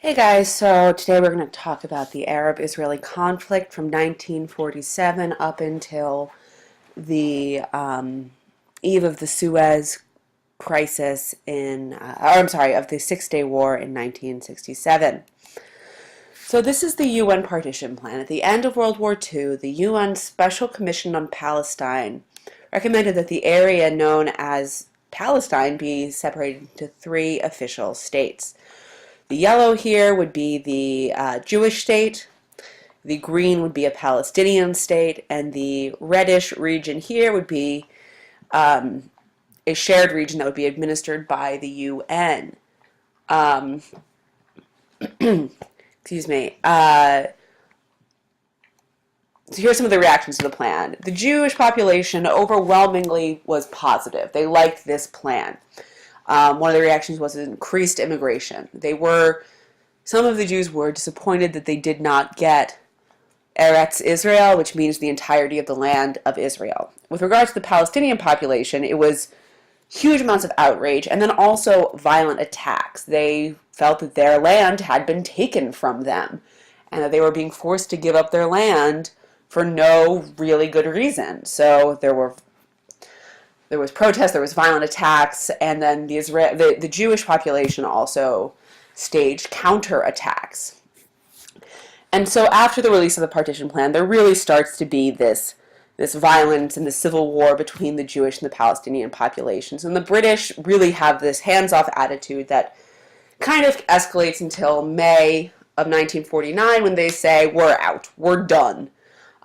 Hey guys, so today we're going to talk about the Arab-Israeli conflict from 1947 up until the eve of the Suez Crisis of the Six-Day War in 1967. So this is the UN partition plan. At the end of World War II, the UN Special Commission on Palestine recommended that the area known as Palestine be separated into three official states. The yellow here would be the Jewish state, the green would be a Palestinian state, and the reddish region here would be a shared region that would be administered by the UN. Um, excuse me. So here's some of the reactions to the plan. The Jewish population overwhelmingly was positive. They liked this plan. One of the reactions was increased immigration. Some of the Jews were disappointed that they did not get Eretz Israel, which means the entirety of the land of Israel. With regard to the Palestinian population, it was huge amounts of outrage and then also violent attacks. They felt that their land had been taken from them and that they were being forced to give up their land for no really good reason. So there was protests, there was violent attacks, and then the Jewish population also staged counterattacks. And so after the release of the partition plan, there really starts to be this violence and the civil war between the Jewish and the Palestinian populations. And the British really have this hands-off attitude that kind of escalates until May of 1949 when they say, we're out, we're done.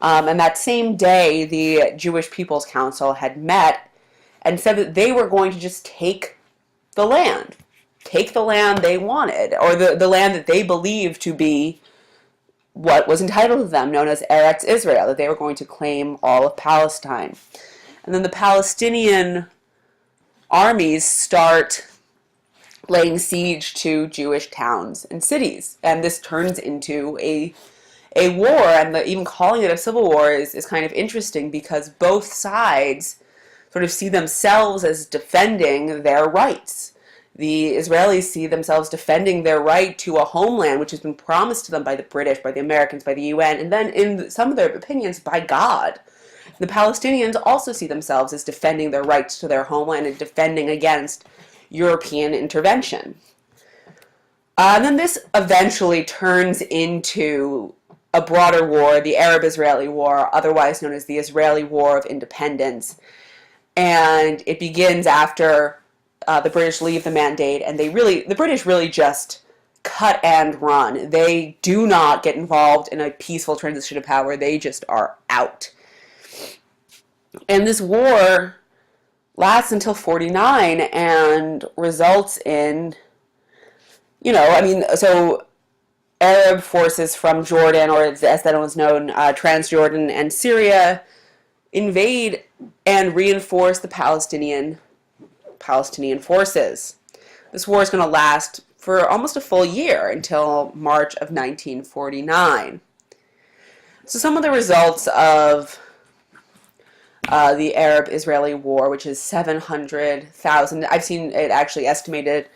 And that same day, the Jewish People's Council had met and said that they were going to just take the land they wanted, or the land that they believed to be what was entitled to them, known as Eretz Israel, that they were going to claim all of Palestine. And then the Palestinian armies start laying siege to Jewish towns and cities, and this turns into a war, and even calling it a civil war is kind of interesting because both sides sort of see themselves as defending their rights. The Israelis see themselves defending their right to a homeland which has been promised to them by the British, by the Americans, by the UN, and then in some of their opinions, by God. The Palestinians also see themselves as defending their rights to their homeland and defending against European intervention. And then this eventually turns into a broader war, the Arab-Israeli War, otherwise known as the Israeli War of Independence. And it begins after the British leave the mandate, and the British really just cut and run. They do not get involved in a peaceful transition of power. They just are out. And this war lasts until 49 and results in, so Arab forces from Jordan, or as that was known, Transjordan and Syria, invade and reinforce the Palestinian forces. This war is going to last for almost a full year until March of 1949. So some of the results of the Arab-Israeli War, which is 700,000, I've seen it actually estimated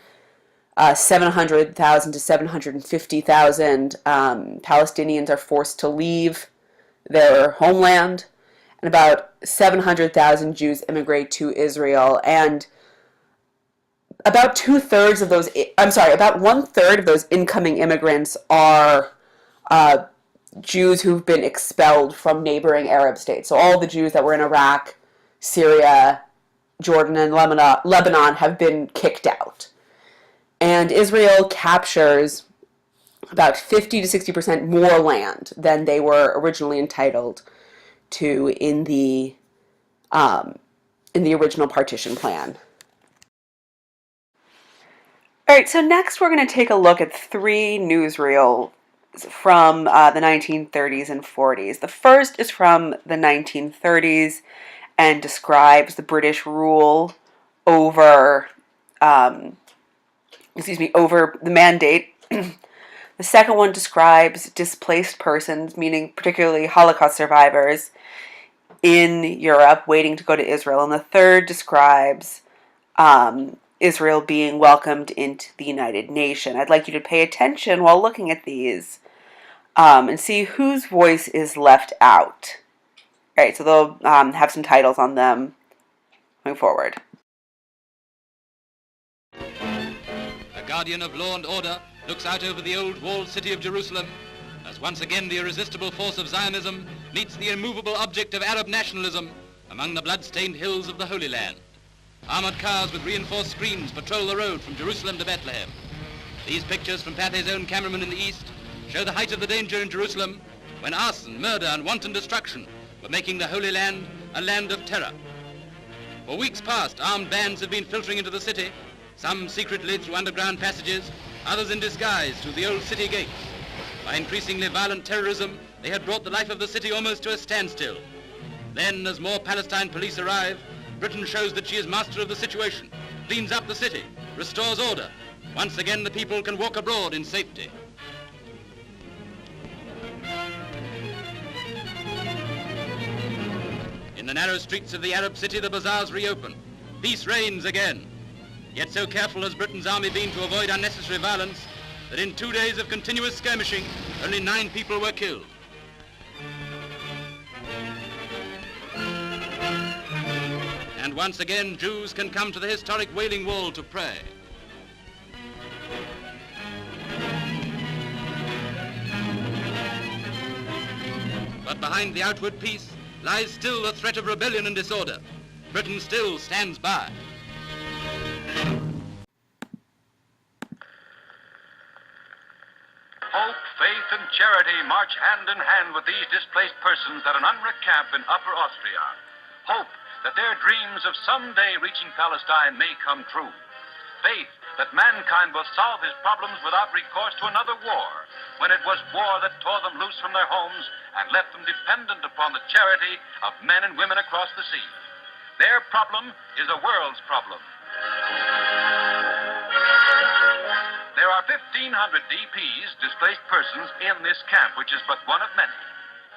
700,000 to 750,000 Palestinians are forced to leave their homeland, and about 700,000 Jews immigrate to Israel, and about about 1/3 of those incoming immigrants are Jews who've been expelled from neighboring Arab states. So all the Jews that were in Iraq, Syria, Jordan, and Lebanon have been kicked out. And Israel captures about 50 to 60% more land than they were originally entitled to in the original partition plan. All right, so next we're going to take a look at three newsreels from the 1930s and 40s. The first is from the 1930s and describes the British rule over over the mandate. The second one describes displaced persons, meaning particularly Holocaust survivors, in Europe waiting to go to Israel. And the third describes Israel being welcomed into the United Nations. I'd like you to pay attention while looking at these and see whose voice is left out. All right, so they'll have some titles on them going forward. A guardian of law and order looks out over the old walled city of Jerusalem as once again the irresistible force of Zionism meets the immovable object of Arab nationalism among the blood-stained hills of the Holy Land. Armored cars with reinforced screens patrol the road from Jerusalem to Bethlehem. These pictures from Pathé's own cameraman in the east show the height of the danger in Jerusalem when arson, murder and wanton destruction were making the Holy Land a land of terror. For weeks past, armed bands have been filtering into the city, some secretly through underground passages, others in disguise through the old city gates. By increasingly violent terrorism, they had brought the life of the city almost to a standstill. Then, as more Palestine police arrive, Britain shows that she is master of the situation, cleans up the city, restores order. Once again, the people can walk abroad in safety. In the narrow streets of the Arab city, the bazaars reopen. Peace reigns again. Yet so careful has Britain's army been to avoid unnecessary violence that in 2 days of continuous skirmishing, only 9 people were killed. And once again, Jews can come to the historic Wailing Wall to pray. But behind the outward peace lies still the threat of rebellion and disorder. Britain still stands by. Hope, faith, and charity march hand in hand with these displaced persons at an UNRWA camp in Upper Austria. Hope that their dreams of someday reaching Palestine may come true. Faith that mankind will solve his problems without recourse to another war, when it was war that tore them loose from their homes and left them dependent upon the charity of men and women across the sea. Their problem is a world's problem. There are 1,500 DPs, displaced persons, in this camp, which is but one of many.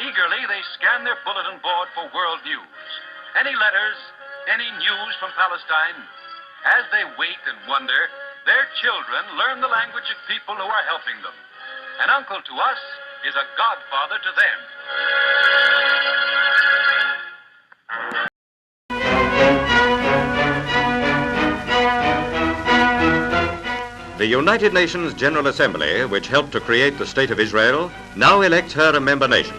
Eagerly, they scan their bulletin board for world news. Any letters, any news from Palestine? As they wait and wonder, their children learn the language of people who are helping them. An uncle to us is a godfather to them. The United Nations General Assembly, which helped to create the State of Israel, now elects her a member nation.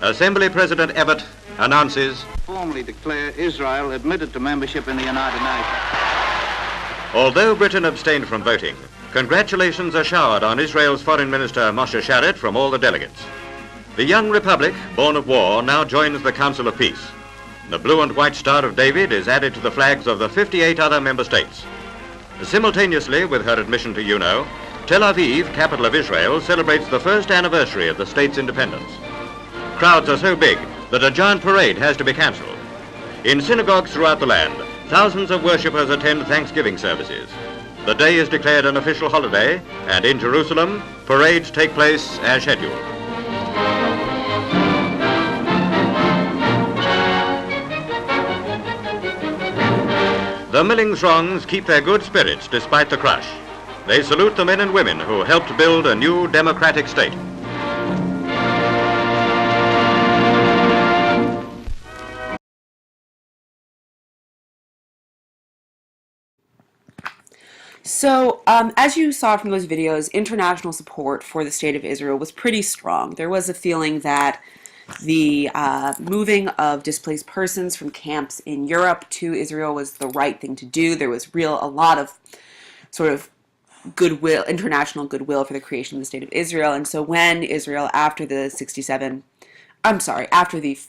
Assembly President Abbott announces, formally declare Israel admitted to membership in the United Nations. Although Britain abstained from voting, congratulations are showered on Israel's Foreign Minister Moshe Sharett from all the delegates. The young republic, born of war, now joins the Council of Peace. The blue and white Star of David is added to the flags of the 58 other member states. Simultaneously with her admission to UNO, Tel Aviv, capital of Israel, celebrates the first anniversary of the state's independence. Crowds are so big that a giant parade has to be cancelled. In synagogues throughout the land, thousands of worshippers attend Thanksgiving services. The day is declared an official holiday, and in Jerusalem, parades take place as scheduled. The milling throngs keep their good spirits despite the crush. They salute the men and women who helped build a new democratic state. So, as you saw from those videos, international support for the State of Israel was pretty strong. There was a feeling that the moving of displaced persons from camps in Europe to Israel was the right thing to do. There was a lot of sort of goodwill, international goodwill for the creation of the State of Israel. And so when Israel, after the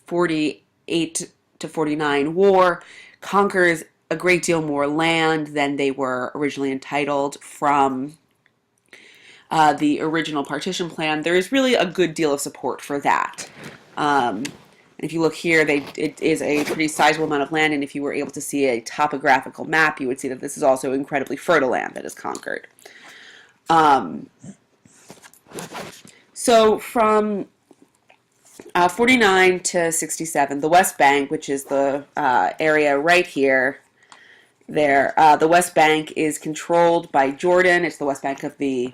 48 to 49 war, conquers a great deal more land than they were originally entitled from the original partition plan, there is really a good deal of support for that. And if you look here, it is a pretty sizable amount of land, and if you were able to see a topographical map, you would see that this is also incredibly fertile land that is conquered. So from 49 to 67, the West Bank, which is the area right here, there. The West Bank is controlled by Jordan. It's the West Bank of the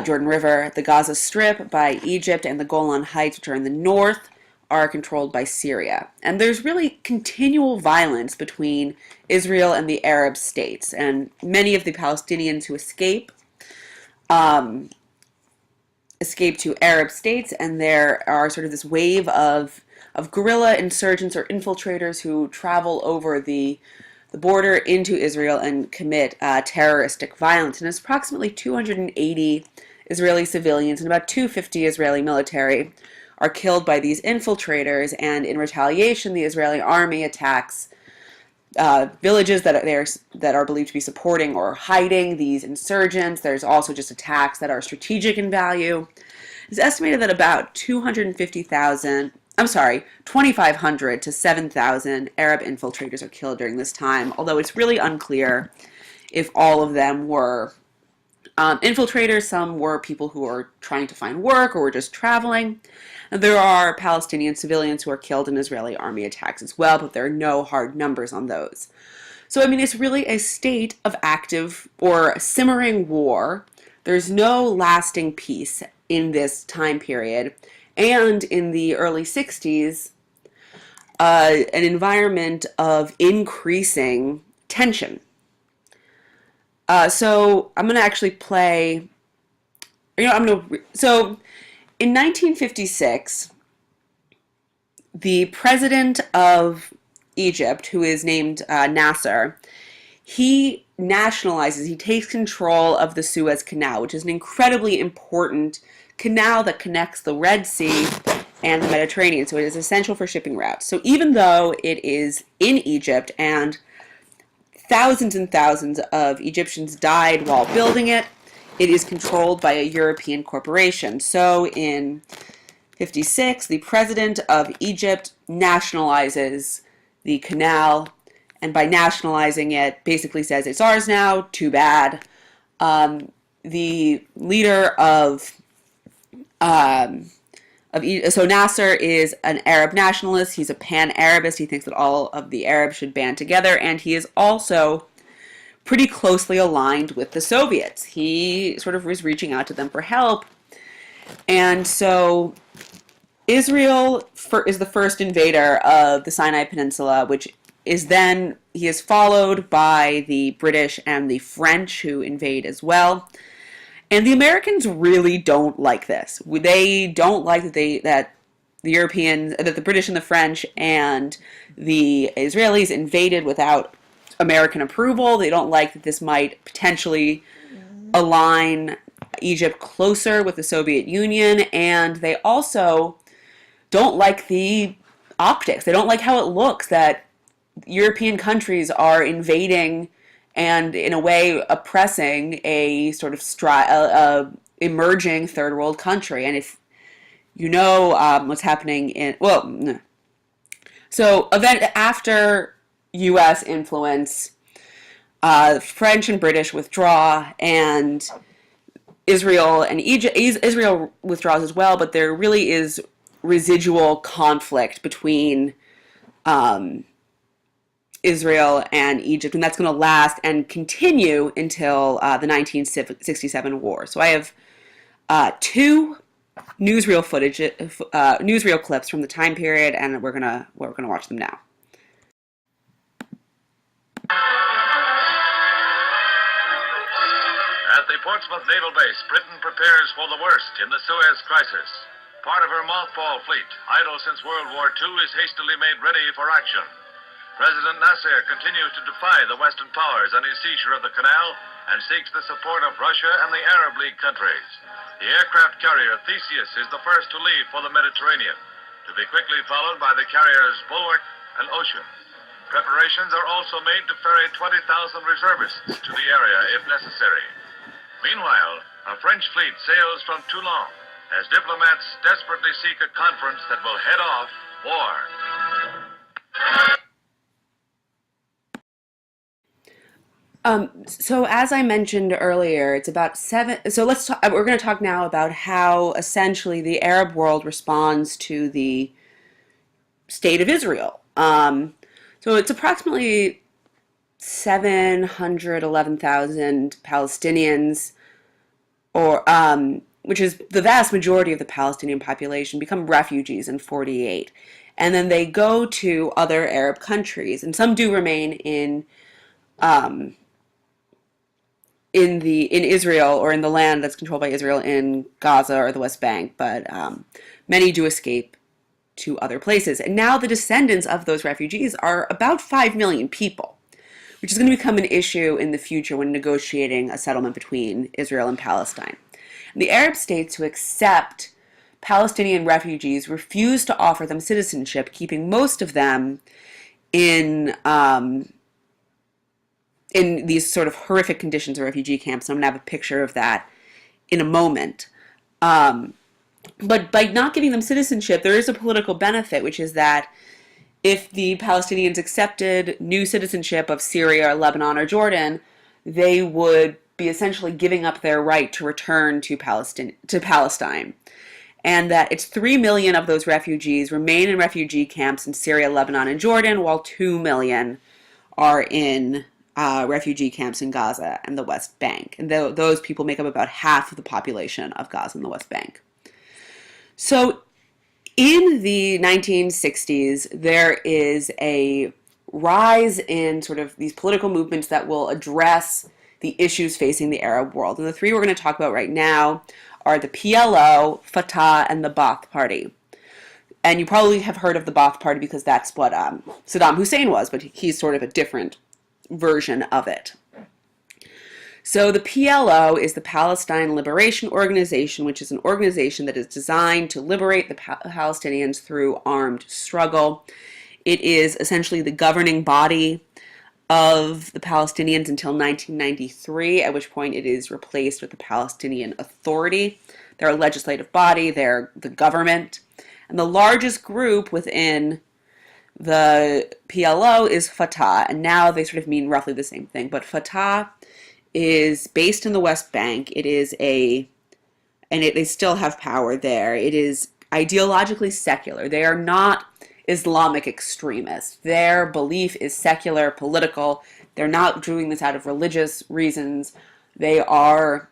Jordan River. The Gaza Strip by Egypt, and the Golan Heights, which are in the north, are controlled by Syria. And there's really continual violence between Israel and the Arab states. And many of the Palestinians who escape to Arab states, and there are sort of this wave of guerrilla insurgents or infiltrators who travel over the border into Israel and commit terroristic violence. And it's approximately 280 Israeli civilians and about 250 Israeli military are killed by these infiltrators, and in retaliation, the Israeli army attacks villages that are believed to be supporting or hiding these insurgents. There's also just attacks that are strategic in value. It's estimated that about 2,500 to 7,000 Arab infiltrators are killed during this time, although it's really unclear if all of them were infiltrators. Some were people who were trying to find work or were just traveling. And there are Palestinian civilians who are killed in Israeli army attacks as well, but there are no hard numbers on those. So, I mean, it's really a state of active or simmering war. There's no lasting peace in this time period. And in the early 60s, an environment of increasing tension. So I'm going to actually play, so in 1956, the president of Egypt, who is named Nasser, he takes control of the Suez Canal, which is an incredibly important canal that connects the Red Sea and the Mediterranean. So it is essential for shipping routes. So even though it is in Egypt and thousands and thousands of Egyptians died while building it, it is controlled by a European corporation. So in 56, the president of Egypt nationalizes the canal, and by nationalizing it, basically says it's ours now, too bad. The leader so Nasser is an Arab nationalist. He's a pan-Arabist. He thinks that all of the Arabs should band together, and he is also pretty closely aligned with the Soviets. He sort of was reaching out to them for help. And so Israel is the first invader of the Sinai Peninsula, which is then, he is followed by the British and the French, who invade as well. And the Americans really don't like this. They don't like that the Europeans, that the British and the French and the Israelis invaded without American approval. They don't like that this might potentially align Egypt closer with the Soviet Union, and they also don't like the optics. They don't like how it looks that European countries are invading and in a way oppressing a sort of emerging third world country. And if you know what's happening so after U.S. influence, French and British withdraw, and Israel and Israel withdraws as well, but there really is residual conflict between Israel and Egypt, and that's going to last and continue until the 1967 war. So I have two newsreel clips from the time period, and we're gonna watch them now. At the Portsmouth Naval Base, Britain prepares for the worst in the Suez Crisis. Part of her mothball fleet, idle since World War II, is hastily made ready for action. President Nasser continues to defy the Western powers on his seizure of the canal and seeks the support of Russia and the Arab League countries. The aircraft carrier Theseus is the first to leave for the Mediterranean, to be quickly followed by the carriers Bulwark and Ocean. Preparations are also made to ferry 20,000 reservists to the area if necessary. Meanwhile, a French fleet sails from Toulon as diplomats desperately seek a conference that will head off war. So as I mentioned earlier, it's about we're going to talk now about how essentially the Arab world responds to the state of Israel. So it's approximately 711,000 Palestinians, which is the vast majority of the Palestinian population, become refugees in 48. And then they go to other Arab countries, and some do remain in Israel, or in the land that's controlled by Israel in Gaza or the West Bank, but many do escape to other places. And now the descendants of those refugees are about 5 million people, which is going to become an issue in the future when negotiating a settlement between Israel and Palestine. And the Arab states who accept Palestinian refugees refuse to offer them citizenship, keeping most of them in these sort of horrific conditions of refugee camps. And I'm going to have a picture of that in a moment. But by not giving them citizenship, there is a political benefit, which is that if the Palestinians accepted new citizenship of Syria or Lebanon or Jordan, they would be essentially giving up their right to return to Palestine. And that it's 3 million of those refugees remain in refugee camps in Syria, Lebanon, and Jordan, while 2 million are in refugee camps in Gaza and the West Bank. And those people make up about half of the population of Gaza and the West Bank. So in the 1960s, there is a rise in sort of these political movements that will address the issues facing the Arab world. And the three we're going to talk about right now are the PLO, Fatah, and the Ba'ath Party. And you probably have heard of the Ba'ath Party because that's what Saddam Hussein was, but he's sort of a different version of it. So the PLO is the Palestine Liberation Organization, which is an organization that is designed to liberate the Palestinians through armed struggle. It is essentially the governing body of the Palestinians until 1993, at which point it is replaced with the Palestinian Authority. They're a legislative body, they're the government. And the largest group within the PLO is Fatah, and now they sort of mean roughly the same thing. But Fatah is based in the West Bank. They still have power there. It is ideologically secular. They are not Islamic extremists. Their belief is secular, political. They're not doing this out of religious reasons. They are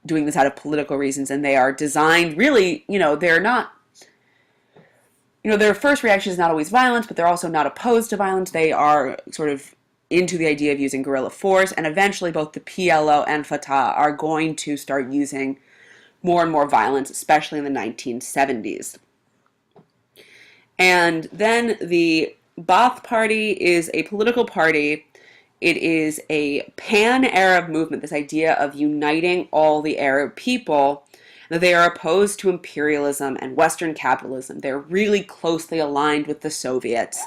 doing this out of political reasons, and they are designed really, they're not, their first reaction is not always violence, but they're also not opposed to violence. They are sort of into the idea of using guerrilla force, and eventually both the PLO and Fatah are going to start using more and more violence, especially in the 1970s. And then the Ba'ath Party is a political party. It is a pan-Arab movement, this idea of uniting all the Arab people. They are opposed to imperialism and Western capitalism. They're really closely aligned with the Soviets,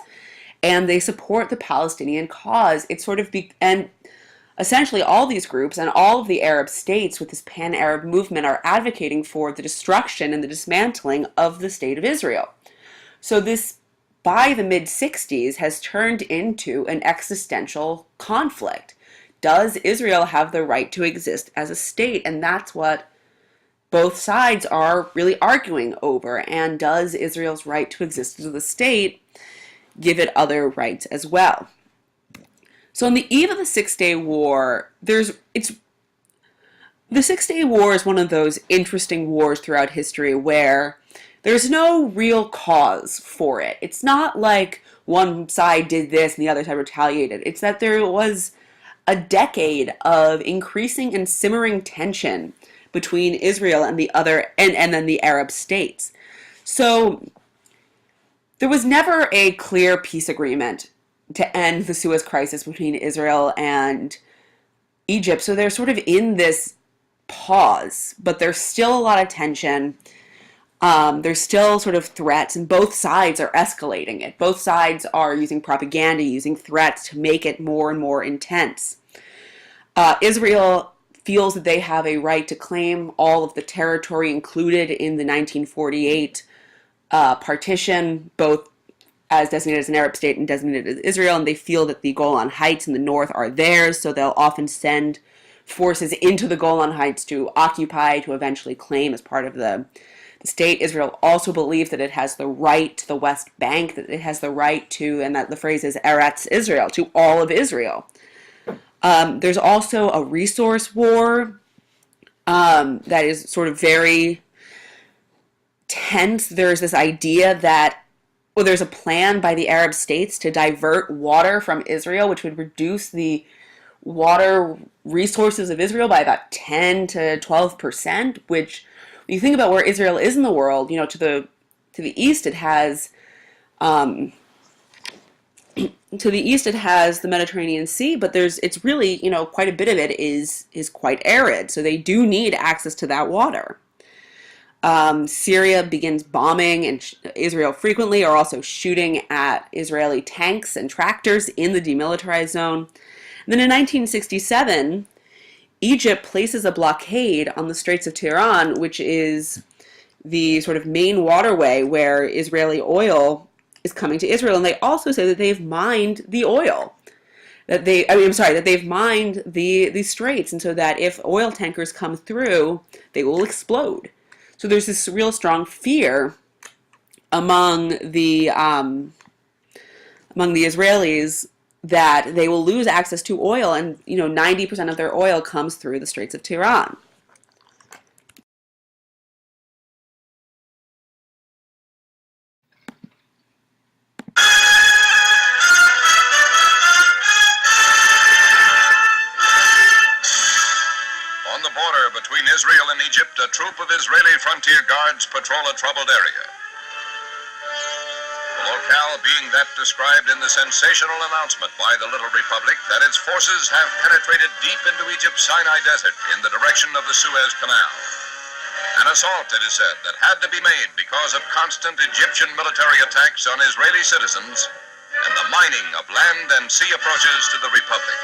and they support the Palestinian cause. It's sort of and essentially all these groups and all of the Arab states with this pan-Arab movement are advocating for the destruction and the dismantling of the state of Israel. So this, by the mid-60s, has turned into an existential conflict. Does Israel have the right to exist as a state? And that's what both sides are really arguing over. And does Israel's right to exist as a state give it other rights as well? So on the eve of the Six-Day War, the Six-Day War is one of those interesting wars throughout history where there's no real cause for it. It's not like one side did this and the other side retaliated. It's that there was a decade of increasing and simmering tension between Israel and the other, and then the Arab states. So there was never a clear peace agreement to end the Suez Crisis between Israel and Egypt. So they're sort of in this pause, but there's still a lot of tension. There's still sort of threats, and both sides are escalating it. Both sides are using propaganda, using threats to make it more and more intense. Israel feels that they have a right to claim all of the territory included in the 1948 partition, both as designated as an Arab state and designated as Israel, and they feel that the Golan Heights in the north are theirs, so they'll often send forces into the Golan Heights to occupy, to eventually claim as part of the state. Israel also believes that it has the right to the West Bank, that it has the right to, and that the phrase is Eretz Israel, to all of Israel. There's also a resource war that is sort of very tense. There's this idea that, well, there's a plan by the Arab states to divert water from Israel, which would reduce the water resources of Israel by about 10 to 12%, which, when you think about where Israel is in the world, you know, to the east it has the Mediterranean Sea, but it's really, you know, quite a bit of it is quite arid, so they do need access to that water. Syria begins bombing Israel frequently, or also shooting at Israeli tanks and tractors in the demilitarized zone. And then in 1967, Egypt places a blockade on the Straits of Tiran, which is the sort of main waterway where Israeli oil is coming to Israel. And they also say that they've mined the oil. That they've mined the straits, and so that if oil tankers come through, they will explode. So there's this real strong fear among the Israelis that they will lose access to oil, and 90% of their oil comes through the Straits of Tiran. On the border between Israel and Egypt, a troop of Israeli frontier guards patrol a troubled area. The locale being that described in the sensational announcement by the Little Republic that its forces have penetrated deep into Egypt's Sinai Desert in the direction of the Suez Canal. An assault, it is said, that had to be made because of constant Egyptian military attacks on Israeli citizens and the mining of land and sea approaches to the Republic.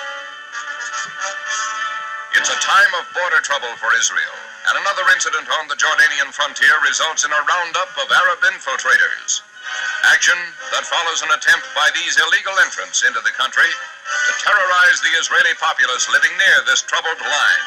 It's a time of border trouble for Israel, and another incident on the Jordanian frontier results in a roundup of Arab infiltrators. Action that follows an attempt by these illegal entrants into the country to terrorize the Israeli populace living near this troubled line.